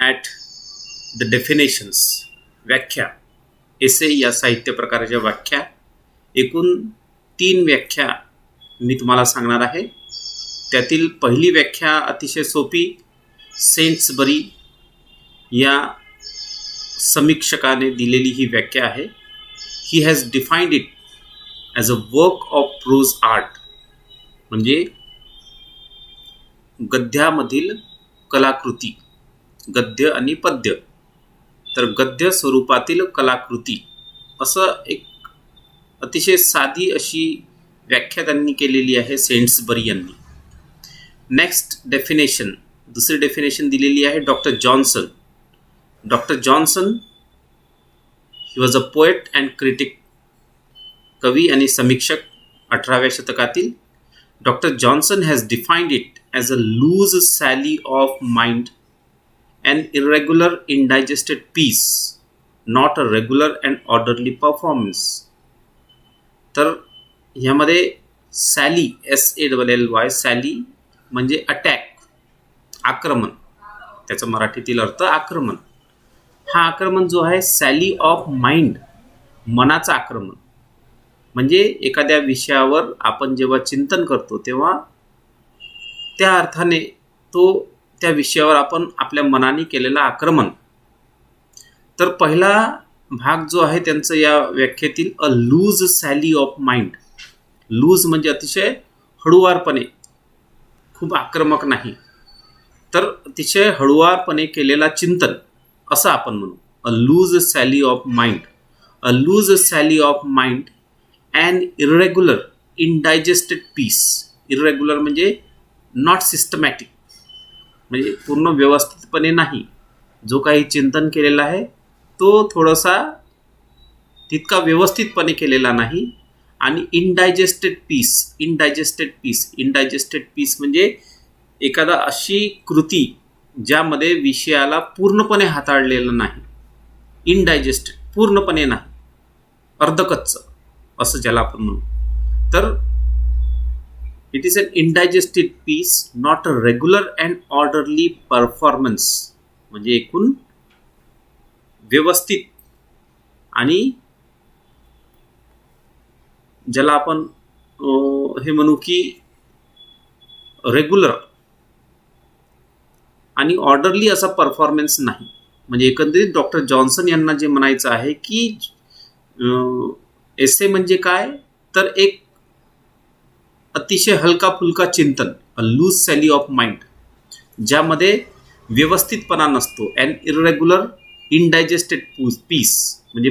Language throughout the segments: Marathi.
ॲट द डेफिनेशन्स, व्याख्या. एसे या साहित्य प्रकाराच्या व्याख्या, एकूण 3 व्याख्या मी तुम्हाला सांगणार आहे. त्यातील पहिली व्याख्या अतिशय सोपी, सेंट्सबरी या समीक्षकाने दिलेली ही व्याख्या आहे. He has defined it as a work of pros art, म्हणजे गद्यामधील कलाकृती, गद्य आणि पद्य, तर गद्य स्वरूपातील कलाकृती, असं एक अतिशय साधी अशी व्याख्या त्यांनी केलेली आहे सेंट्सबरी यांनी. नेक्स्ट डेफिनेशन, दुसरी डेफिनेशन दिलेली आहे doctor Johnson. Doctor Johnson he was a poet and critic, कवी आणि समीक्षक 18व्या शतकातील. Doctor Johnson has defined it as a loose sally of mind, an irregular indigested piece, not a regular and orderly performance. तर ह्यामध्ये सॅली, SALLY, सॅली म्हणजे अटॅक, आक्रमण, त्याचा मराठीतील अर्थ आक्रमण. हा आक्रमण जो आहे सॅली ऑफ माइंड, मनाचं आक्रमण, म्हणजे एखाद्या विषयावर आपण जेव्हा चिंतन करतो तेव्हा त्या अर्थाने तो त्या विषयावर आपण आपल्या मनाने केलेलं आक्रमण. तर पहिला भाग जो आहे त्यांचं या व्याख्येतील, a loose sally of mind. Loose म्हणजे अतिशय हळुवारपणे, खूप आक्रमक नाही, तर अतिशय हळुवारपणे केलेला चिंतन असं आपण म्हणू. A loose sally of mind, a loose sally of mind and irregular indigested piece. Irregular म्हणजे नॉट सिस्टमॅटिक, म्हणजे पूर्ण व्यवस्थितपणे नाही. जो काही चिंतन केलेला आहे तो थोडासा तितका व्यवस्थितपणे केलेला नाही. आणि इनडायजेस्टेड पीस, इनडायजेस्टेड पीस, इनडायजेस्टेड पीस म्हणजे एखादा अशी कृती ज्यामध्ये विषयाला पूर्णपणे हाताळलेलं नाही. इनडायजेस्टेड, पूर्णपणे नाही, अर्धकच्चं असं ज्याला आपण म्हणू. तर it is an indigested piece, not a regular and orderly performance, म्हणजे एकूण व्यवस्थित आणि ज्याला आपण हे म्हणू की रेग्युलर आणि ऑर्डरली असा परफॉर्मन्स नाही. म्हणजे एकंदरीत डॉक्टर जॉन्सन यांना जे म्हणायचं आहे की एसे म्हणजे काय, तर एक अतिशय हलका फुलका चिंतन, अ लूज सॅली ऑफ माइंड, ज्यामध्ये व्यवस्थितपणा नसतो. अँड इरेग्युलर इनडायजेस्टेड पीस म्हणजे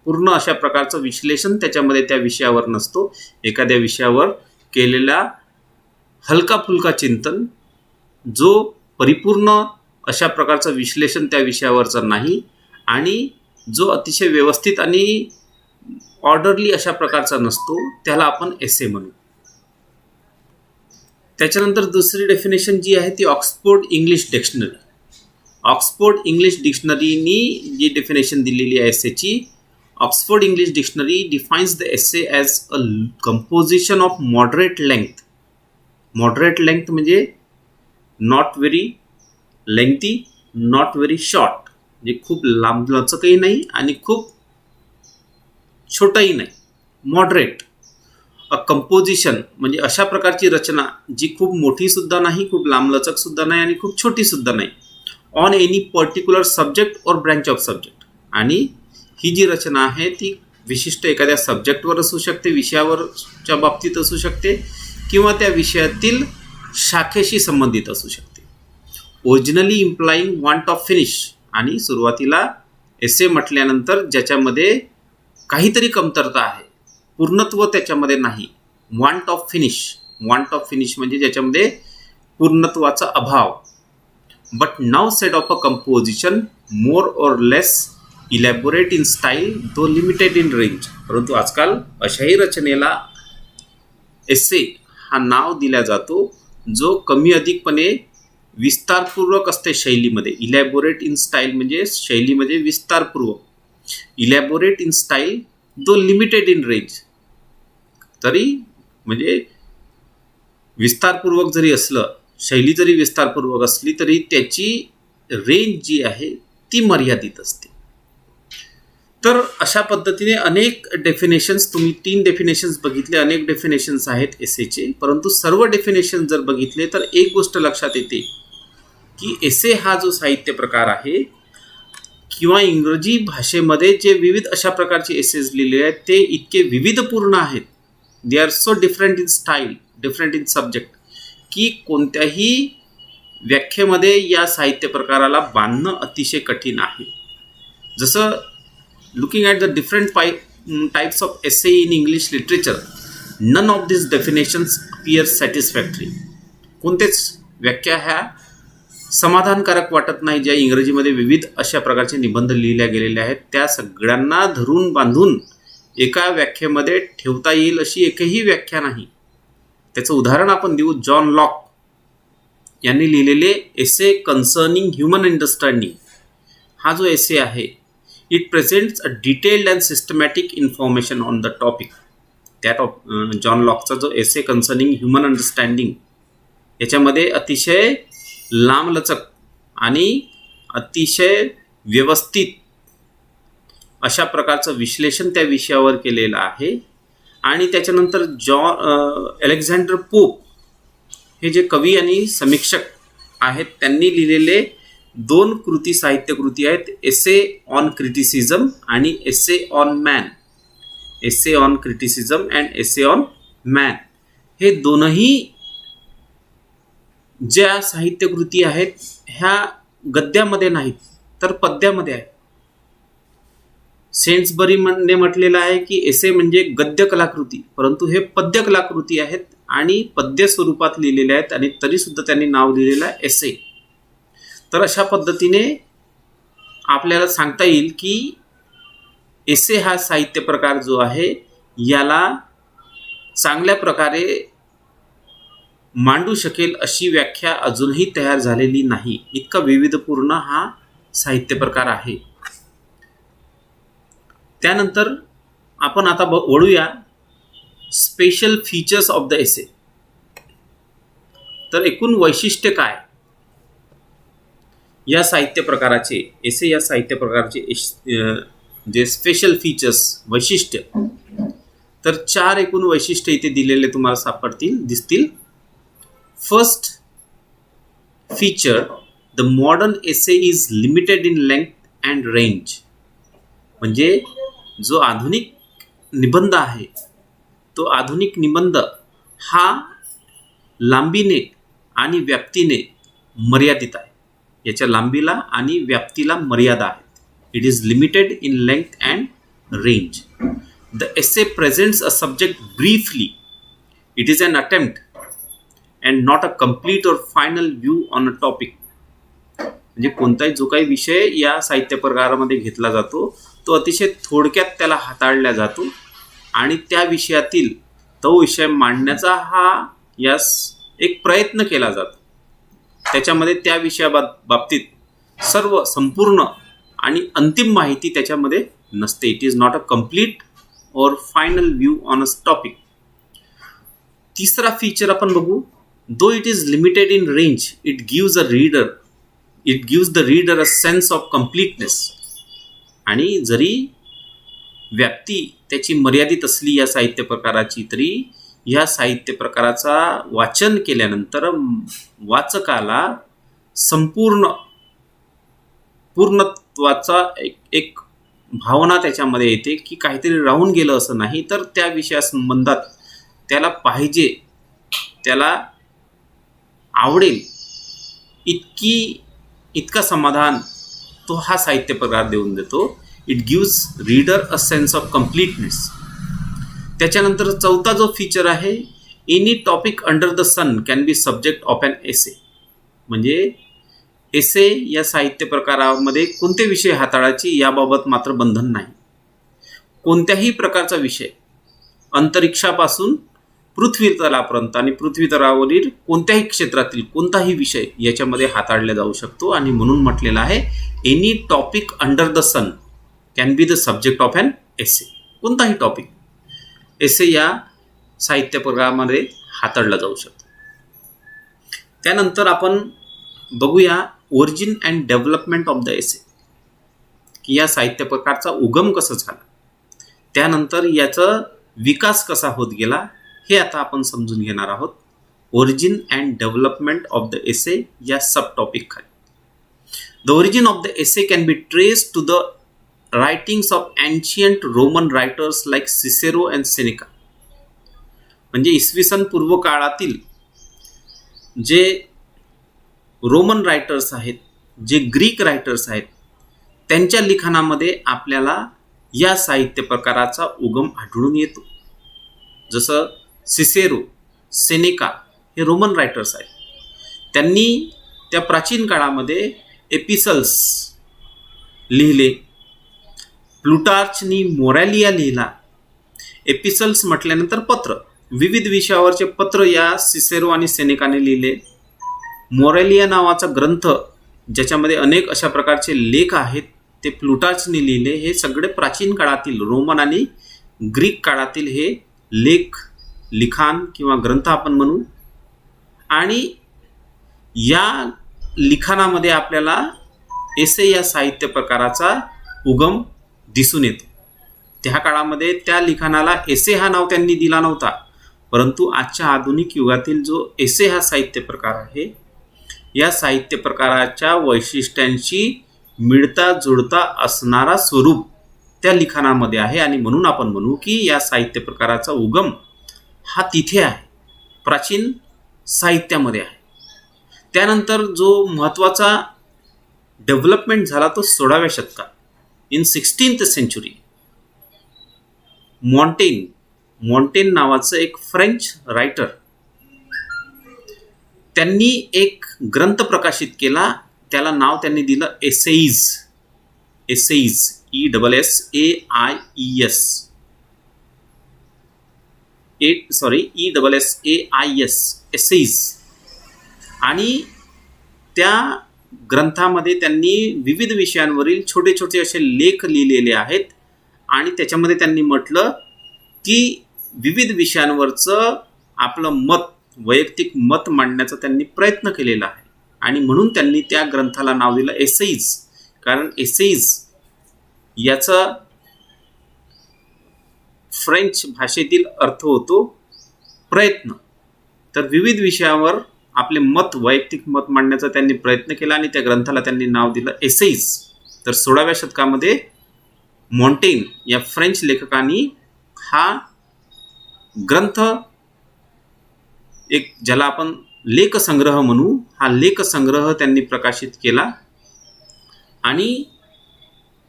पूर्ण अशा प्रकारचं विश्लेषण त्याच्यामध्ये त्या विषयावर नसतो. एखाद्या विषयावर केलेला हलका फुलका चिंतन, जो परिपूर्ण अशा प्रकारचं विश्लेषण त्या विषयावरचं नाही, आणि जो अतिशय व्यवस्थित आणि ऑर्डरली अशा प्रकारचा नसतो, त्याला आपण एसे म्हणू. त्याच्यानंतर दुसरी डेफिनेशन जी आहे ती Oxford English dictionary. Oxford English डिक्शनरीनी जी डेफिनेशन दिलेली आहे एसेची, Oxford English dictionary defines the essay as a composition of moderate length. Moderate length म्हणजे not very lengthy, not very short, म्हणजे खूप लांबलचकही नाही आणि खूप छोटंही नाही, मॉडरेट. अ कंपोजिशन म्हणजे अशा प्रकारची रचना जी खूप मोठी सुद्धा नाही, खूप लांबलचक सुद्धा नाही आणि खूप छोटी सुद्धा नाही. ऑन एनी पर्टिक्युलर सब्जेक्ट और ब्रँच ऑफ सब्जेक्ट. आणि ही जी रचना आहे ती विशिष्ट एखाद्या सब्जेक्टवर असू शकते, विषयावरच्या बाबतीत असू शकते, किंवा त्या विषयातील शाखेशी संबंधित असू शकते. Originally implying want of finish. आणि सुरुवातीला एसे म्हटल्यानंतर ज्याच्यामध्ये काहीतरी कमतरता आहे, पूर्णत्व त्याच्यामध्ये नाही. Want of finish, want of finish म्हणजे ज्याच्यामध्ये पूर्णत्वाचा अभाव. But now said of a composition more or less elaborate in style though limited in range. परंतु आजकाल अशाही रचनेला एसे हा नाव दिला जातो जो कमी अधिकपणे विस्तारपूर्वक असते शैलीमध्ये. इलॅबोरेट इन स्टाईल म्हणजे शैलीमध्ये विस्तारपूर्वक. Elaborate in style though limited in range. तरी म्हणजे विस्तारपूर्वक जरी असलं, शैली जरी विस्तारपूर्वक असली तरी त्याची रेंज जी आहे ती मर्यादित असते. तर अशा पद्धतीने अनेक डेफिनेशन्स, तुम्ही 3 डेफिनेशन्स बघितले, अनेक डेफिनेशन्स आहेत एसेचे. परंतु सर्व डेफिनेशन जर बघितले तर एक गोष्ट लक्षात येते की एसे हा जो साहित्य प्रकार आहे किंवा इंग्रजी भाषेमध्ये जे विविध अशा प्रकारचे एसेज लिहिलेले आहेत ते इतके विविधपूर्ण आहेत, they are so different in style, different in subject, की कोणत्याही व्याख्येमध्ये या साहित्य प्रकाराला बांधणं अतिशय कठीण आहे. जसं looking at the different types of essay in English literature, none of these definitions appear satisfactory. कोणतेच व्याख्या ह्या समाधानकारक वाटत नाही. ज्या इंग्रजीमध्ये विविध अशा प्रकारचे निबंध लिहिल्या गेलेले आहेत त्या सगळ्यांना धरून बांधून एका व्याख्येमध्ये ठेवता येईल अशी एकही व्याख्या नाही. त्याचं उदाहरण आपण देऊ. जॉन लॉक यांनी लिहिलेले एसे कन्सर्निंग ह्युमन अंडरस्टँडिंग हा जो एसे आहे, it presents a detailed and systematic information on the topic. त्यात जॉन लॉकचा जो एसे कन्सर्निंग ह्युमन अंडरस्टँडिंग याच्यामध्ये अतिशय लांबलचक आणि अतिशय व्यवस्थित अशा प्रकारचं विश्लेषण त्या विषयावर केलेलं आहे. आणि त्याच्यानंतर अलेक्झांडर पोप हे जे कवी आणि समीक्षक आहेत त्यांनी लिहिलेले 2 कृती, साहित्य कृती आहेत, एसे ऑन क्रिटिसिझम आणि essay on man. Essay on criticism and essay on man हे दोनही ज्या साहित्य कृती आहेत ह्या गद्यामध्ये नाहीत तर पद्यामध्ये आहेत. सेन्सबरीने म्हटलेलं आहे की एसे म्हणजे गद्य कलाकृती, परंतु हे पद्य कलाकृती आहेत आणि पद्य स्वरूपात लिहिलेले आहेत आणि तरीसुद्धा त्यांनी नाव दिलेलं आहे एसे. तर अशा पद्धतीने आपल्याला सांगता येईल की एसे हा साहित्य प्रकार जो आहे याला चांगल्या प्रकारे मांडू शकेल अशी व्याख्या अजूनही तयार झालेली नाही. इतका विविधपूर्ण हा साहित्य प्रकार आहे. त्यानंतर आपण आता वळूया स्पेशल फीचर्स ऑफ द एसे. तर एकूण वैशिष्ट्य काय या साहित्य प्रकाराचे, एसे या साहित्य प्रकारचे जे स्पेशल फीचर्स वैशिष्ट्य, तर 4 एकूण वैशिष्ट्य इथे दिलेले तुम्हाला दिसतील. First feature, the modern essay is limited in length and range. म्हणजे जो आधुनिक निबंध आहे तो आधुनिक निबंध हा लांबीने आणि व्याप्तीने मर्यादित आहे. याच्या लांबीला आणि व्याप्तीला मर्यादा आहेत. It is limited in length and range. The essay presents a subject briefly. It is an attempt and not a complete or final view on a topic. म्हणजे कोणताही जो काही विषय या साहित्य प्रकारामध्ये घेतला जातो तो अतिशय थोडक्यात त्याला हाताळला जातो आणि त्या विषयातील तो विषय मांडण्याचा हा यास एक प्रयत्न केला जातो. त्याच्यामध्ये त्या विषयाबाबतीत सर्व संपूर्ण आणि अंतिम माहिती त्याच्यामध्ये नसते. It is not a complete or final view on a topic. तिसरा फीचर आपण बघू. Though it is limited in range, it gives the reader a sense of completeness. आणि जरी व्याप्ती त्याची मर्यादित असली या साहित्य प्रकाराची, तरी या साहित्य प्रकाराचा वाचन केल्यानंतर वाचकाला पूर्णत्वाचा एक भावना त्याच्यामध्ये येते की काहीतरी राहून गेलं असं नाही, तर त्या विषयासंबंधात त्याला पाहिजे, त्याला आवडेल इतका समाधान तो हा साहित्य प्रकार देऊन देतो. It gives reader a sense of completeness. त्याच्यानंतर चौथा जो फीचर आहे, any topic under the sun can be subject of an essay. म्हणजे एसे या साहित्य प्रकारामध्ये कोणते विषय हाताळायचे याबाबत मात्र बंधन नाही. कोणत्याही प्रकारचा विषय, अंतरिक्षापासून पृथ्वी तलापर्यंत आणि पृथ्वी तलावरील कोणत्याही क्षेत्रातील कोणताही विषय याच्यामध्ये हाताळला जाऊ शकतो. आणि म्हणून म्हटलेलं आहे any topic under the sun can be the subject of an essay. कोणताही टॉपिक एसे या साहित्य प्रकारामध्ये हाताळला जाऊ शकतो. त्यानंतर आपण बघूया origin and development of the essay, की या साहित्य प्रकारचा उगम कसा झाला, त्यानंतर याचा विकास कसा होत गेला, हे आता आपण समजून घेणार आहोत origin and development of the essay या सब टॉपिक खाली. The origin of the essay can be traced to the writings of ancient Roman writers like Cicero and Seneca. म्हणजे इसवी सन पूर्व काळातील जे रोमन रायटर्स आहेत, जे ग्रीक रायटर्स आहेत, त्यांच्या लिखाणामध्ये आपल्याला या साहित्य प्रकाराचा उगम आढळून येतो. जसं सिसेरो, सेनेका हे रोमन रायटर्स आहेत. त्यांनी त्या प्राचीन काळामध्ये एपिसल्स लिहिले. प्लुटार्चनी मोरॅलिया लिहिला. एपिसल्स म्हटल्यानंतर पत्र, विविध विषयावरचे पत्र या सिसेरो आणि सेनेकाने लिहिले. मोरॅलिया नावाचा ग्रंथ ज्याच्यामध्ये अनेक अशा प्रकारचे लेख आहेत ते प्लुटार्चनी लिहिले. हे सगळे प्राचीन काळातील रोमन आणि ग्रीक काळातील हे लेख, लिखाण किंवा ग्रंथ आपण म्हणू. आणि या लिखाणामध्ये आपल्याला एसे या साहित्य प्रकाराचा उगम दिसून येतो. त्या काळामध्ये त्या लिखाणाला एसे हा नाव त्यांनी दिला नव्हता, परंतु आजच्या आधुनिक युगातील जो एसे हा साहित्य प्रकार आहे, या साहित्य प्रकाराच्या वैशिष्ट्यांशी मिळता जुळता असणारा स्वरूप त्या लिखाणामध्ये आहे. आणि म्हणून आपण म्हणू की या साहित्य प्रकाराचा उगम हा तिथे आहे, प्राचीन साहित्यामध्ये आहे. त्यानंतर जो महत्त्वाचा डेव्हलपमेंट झाला तो 16व्या शतकात. इन 16th century मॉन्टेन नावाचं एक फ्रेंच रायटर, त्यांनी एक ग्रंथ प्रकाशित केला. त्याला नाव त्यांनी दिलं एसेईज. एसेईज. आणि त्या ग्रंथामध्ये त्यांनी विविध विषयांवरील छोटे छोटे असे लेख लिहिलेले आहेत. आणि त्याच्यामध्ये त्यांनी म्हटलं की विविध विषयांवरचं आपलं मत, वैयक्तिक मत मांडण्याचा त्यांनी प्रयत्न केलेला आहे. आणि म्हणून त्यांनी त्या ग्रंथाला नाव दिलं एसेईज. कारण एसेईज याचा फ्रेंच भाषेतील अर्थ होतो प्रयत्न. तर विविध विषयावर आपले मत, वैयक्तिक मत मांडण्याचा त्यांनी प्रयत्न केला आणि त्या ग्रंथाला त्यांनी नाव दिलं एसेईज. तर 16व्या शतकामध्ये मॉन्टेन या फ्रेंच लेखकांनी हा ग्रंथ, एक ज्याला आपण लेखसंग्रह म्हणू, हा लेखसंग्रह त्यांनी प्रकाशित केला. आणि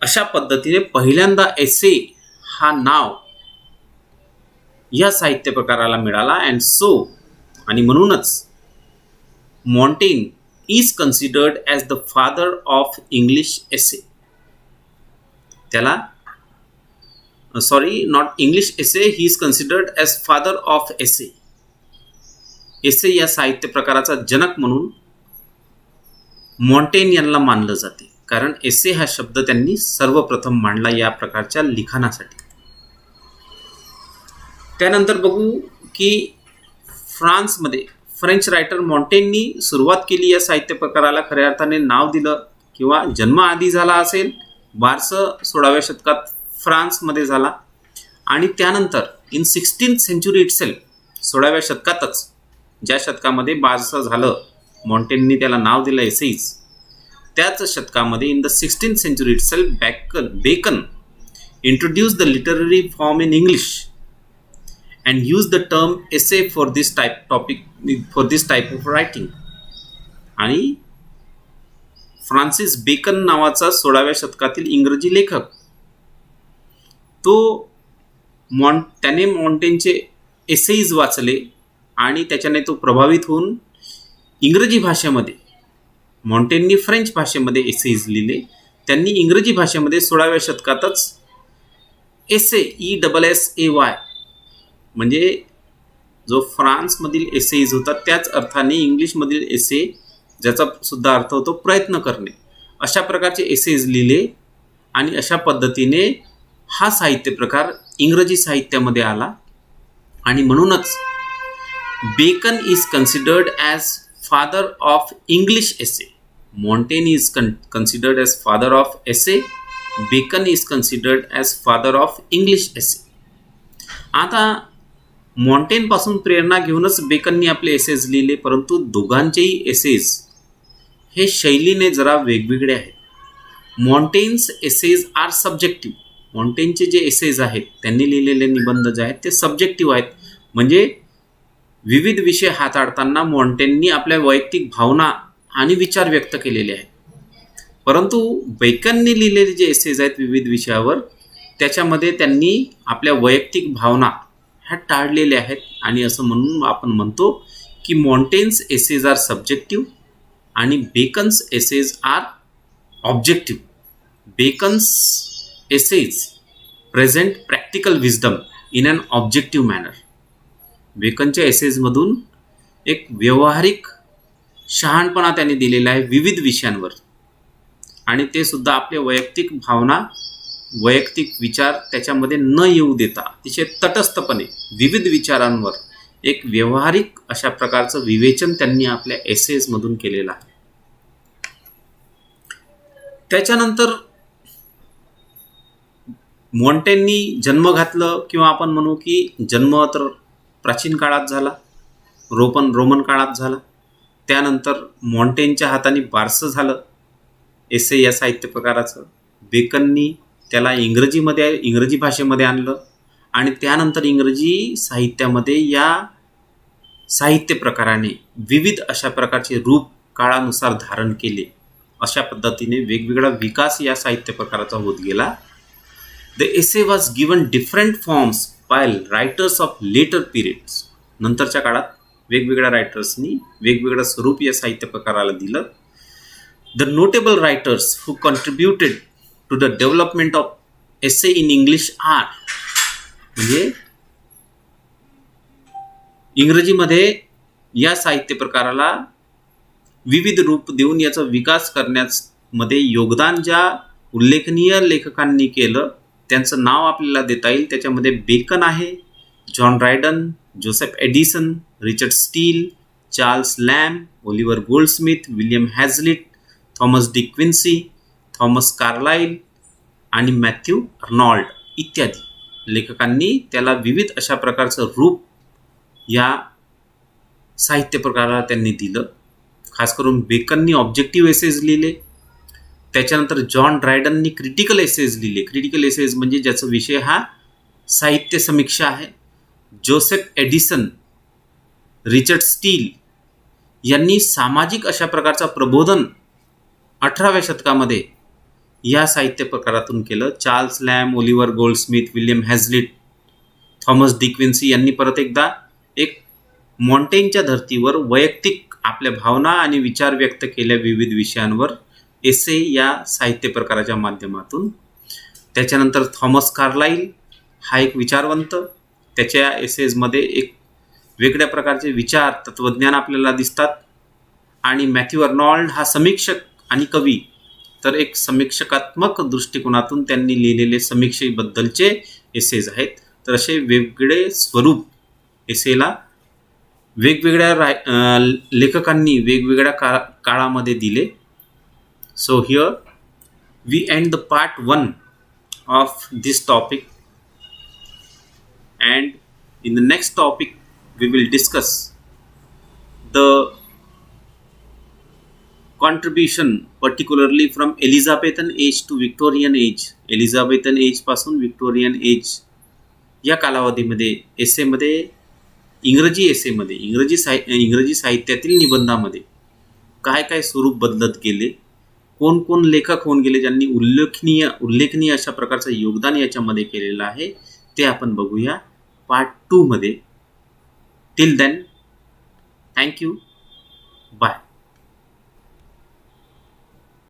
अशा पद्धतीने पहिल्यांदा एसे हा नाव या साहित्य प्रकाराला मिळाला. अँड सो, आणि म्हणूनच Montaigne is considered as the father of English essay. त्याला not English essay, he is considered as father of essay. Essay या साहित्य प्रकाराचा जनक म्हणून मॉन्टेन यांना मानलं जाते, कारण एसे हा शब्द त्यांनी सर्वप्रथम मांडला या प्रकारच्या लिखाणासाठी. त्यानंतर बघू की फ्रान्समध्ये फ्रेंच रायटर मॉन्टेननी सुरुवात केली या साहित्य प्रकाराला, खऱ्या अर्थाने नाव दिलं किंवा जन्म आधी झाला असेल, बारसं 16व्या शतकात फ्रान्समध्ये झाला. आणि त्यानंतर इन 16th century itself, 16व्या शतकातच, ज्या शतकामध्ये बारसं झालं, मॉन्टेननी त्याला नाव दिलं एसेईज, त्याच शतकामध्ये in the 16th century itself Bacon introduced the literary form in English and used the term essay for this type of writing. आणि फ्रान्सिस बेकन नावाचा 16व्या शतकातील इंग्रजी लेखक, त्याने मॉन्टेनचे एसेईज वाचले आणि त्याच्याने तो प्रभावित होऊन इंग्रजी भाषेमध्ये, मॉन्टेननी फ्रेंच भाषेमध्ये एसेईज लिहिले, त्यांनी इंग्रजी भाषेमध्ये 16व्या शतकातच एसे, ESSAY, म्हणजे जो फ्रान्समधील एसेईज होता त्याच अर्थाने इंग्लिशमधील एसे, ज्याचा सुद्धा अर्थ होतो प्रयत्न करणे, अशा प्रकारचे एसेज लिहिले. आणि अशा पद्धतीने हा साहित्य प्रकार इंग्रजी साहित्यामध्ये आला. आणि म्हणूनच Bacon is considered as father of English essay. Montaigne is considered as father of essay. Bacon is considered as father of English essay. आता मॉन्टेन पासून प्रेरणा घेऊनच बेकननी आपले एसेज लिहिले, परंतु दोघांचेही एसेज हे शैलीने जरा वेगवेगळे आहेत. मॉन्टेन्स एसेज आर सब्जेक्टिव्ह. मॉन्टेनचे जे एसेज आहेत, त्यांनी लिहिलेले निबंध जे आहेत ते सब्जेक्टिव्ह आहेत. म्हणजे विविध विषय हाताळताना मॉन्टेननी आपल्या वैयक्तिक भावना आणि विचार व्यक्त केलेले आहेत. परंतु बेकननी लिहिलेले जे एसेज आहेत विविध विषयावर, त्याच्यामध्ये त्यांनी आपल्या वैयक्तिक भावना ह्या टाळलेल्या आहेत. आणि असं म्हणून आपण म्हणतो की मॉन्टेन्स एसेज आर सब्जेक्टिव्ह आणि Bacon's essays are objective. Bacon's essays present practical wisdom in an objective manner. बेकनच्या एसेजमधून एक व्यावहारिक शहाणपणा त्यांनी दिलेला आहे विविध विषयांवर, आणि ते सुद्धा आपल्या वैयक्तिक भावना, वैयक्तिक विचार त्याच्यामध्ये न येऊ देता अतिशय तटस्थपणे विविध विचारांवर एक व्यावहारिक अशा प्रकारचं विवेचन त्यांनी आपल्या एसेजमधून केलेलं आहे. त्याच्यानंतर मॉन्टेननी जन्म घातलं, किंवा आपण म्हणू की जन्म तर प्राचीन काळात झाला, रोमन काळात झाला. त्यानंतर मॉन्टेनच्या हाताने बारसं झालं एसे या साहित्य प्रकाराचं. बेकननी त्याला इंग्रजी भाषेमध्ये आणलं, आणि त्यानंतर इंग्रजी साहित्यामध्ये या साहित्य प्रकाराने विविध अशा प्रकारचे रूप काळानुसार धारण केले. अशा पद्धतीने वेगवेगळा विकास या साहित्य प्रकाराचा होत गेला. The essay was given different forms by writers of later periods. नंतरच्या काळात वेगवेगळ्या रायटर्सनी वेगवेगळं स्वरूप या साहित्य प्रकाराला दिलं. The notable writers who contributed to the development of essay in English are. म्हणजे इंग्रजीमध्ये या साहित्य प्रकाराला विविध रूप देऊन याचा विकास करण्यामध्ये योगदान ज्या उल्लेखनीय लेखकांनी केलं त्यांचं नाव आपल्याला देता येईल. त्याच्यामध्ये बेकन आहे, John Dryden, Joseph Addison, Richard Steele, Charles Lamb, Oliver Goldsmith, William Hazlitt, Thomas De Quincey, Thomas Carlyle आणि मॅथ्यू अर्नॉल्ड इत्यादी लेखकांनी त्याला विविध अशा प्रकारचं रूप या साहित्य प्रकाराला त्यांनी दिलं. खास करून बेकननी ऑब्जेक्टिव्ह एसेज लिहिले. त्याच्यानंतर जॉन ड्रायडननी क्रिटिकल एसेज लिहिले. क्रिटिकल एसेज म्हणजे ज्याचा विषय हा साहित्य समीक्षा आहे. जोसेफ एडिसन, रिचर्ड स्टील यांनी सामाजिक अशा प्रकारचा प्रबोधन 18व्या शतकामध्ये या साहित्य प्रकारातून केलं. Charles Lamb, Oliver Goldsmith, William Hazlitt, Thomas De Quincey यांनी परत एकदा एक मॉन्टेनच्या धर्तीवर वैयक्तिक आपल्या भावना आणि विचार व्यक्त केल्या विविध विषयांवर एसे या साहित्य प्रकाराच्या माध्यमातून. त्याच्यानंतर थॉमस कार्लाइल हा एक विचारवंत, त्याच्या एसेजमध्ये एक वेगळ्या प्रकारचे विचार, तत्वज्ञान आपल्याला दिसतात. आणि मॅथ्यू अर्नॉल्ड हा समीक्षक आणि कवी, तर एक समीक्षकात्मक दृष्टिकोनातून त्यांनी लिहिलेले समीक्षेबद्दलचे एसेज आहेत. तर असे वेगवेगळे स्वरूप एसेला वेगवेगळ्या लेखकांनी वेगवेगळ्या काळामध्ये दिले. So here we end the part 1 of this topic, and in the next topic we will discuss the contribution particularly from Elizabethan age to Victorian age. Elizabethan age पासून Victorian age या कालावधीमध्ये एसेमध्ये, इंग्रजी एसेमध्ये, इंग्रजी साहित्यातील निबंधामध्ये काय काय स्वरूप बदलत गेले, कोण कोण लेखक होऊन गेले ज्यांनी उल्लेखनीय अशा प्रकारचं योगदान याच्यामध्ये केलेलं आहे, ते आपण बघूया पार्ट 2 मध्ये. Till then, thank you.